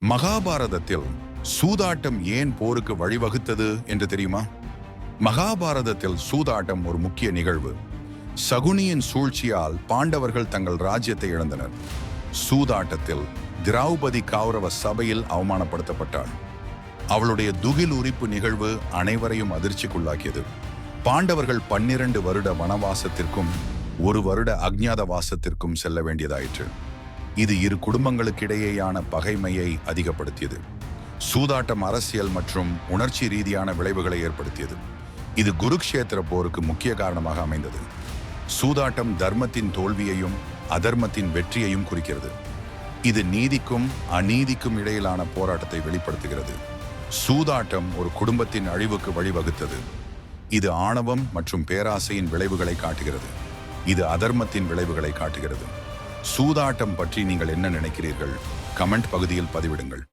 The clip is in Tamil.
மகாபாரதத்தில் சூதாட்டம் ஏன் போருக்கு வழிவகுத்தது என்று தெரியுமா? மகாபாரதத்தில் சூதாட்டம் ஒரு முக்கிய நிகழ்வு. சகுனியின் சூழ்ச்சியால் பாண்டவர்கள் தங்கள் ராஜ்யத்தை இழந்தனர். சூதாட்டத்தில் திரௌபதி கௌரவ சபையில் அவமானப்படுத்தப்பட்டாள். அவளுடைய துகில் உரிப்பு நிகழ்வு அனைவரையும் அதிர்ச்சிக்குள்ளாக்கியது. பாண்டவர்கள் 12 வருட வனவாசத்திற்கும் 1 வருட அஜ்ஞாதவாசத்திற்கும் செல்ல வேண்டியதாயிற்று. இது இரு குடும்பங்களுக்கிடையேயான பகைமையை அதிகப்படுத்தியது. சூதாட்டம் அரசியல் மற்றும் உணர்ச்சி ரீதியான விளைவுகளை ஏற்படுத்தியது. இது குருக்ஷேத்திர போருக்கு முக்கிய காரணமாக அமைந்தது. சூதாட்டம் தர்மத்தின் தோல்வியையும் அதர்மத்தின் வெற்றியையும் குறிக்கிறது. இது நீதிக்கும் அநீதிக்கும் இடையிலான போராட்டத்தை வெளிப்படுத்துகிறது. சூதாட்டம் ஒரு குடும்பத்தின் அழிவுக்கு வழிவகுத்தது. இது ஆணவம் மற்றும் பேராசையின் விளைவுகளை காட்டுகிறது. இது அதர்மத்தின் விளைவுகளை காட்டுகிறது. சூதாட்டம் பற்றி நீங்கள் என்ன நினைக்கிறீர்கள்? கமெண்ட் பகுதியில் பதிவிடுங்கள்.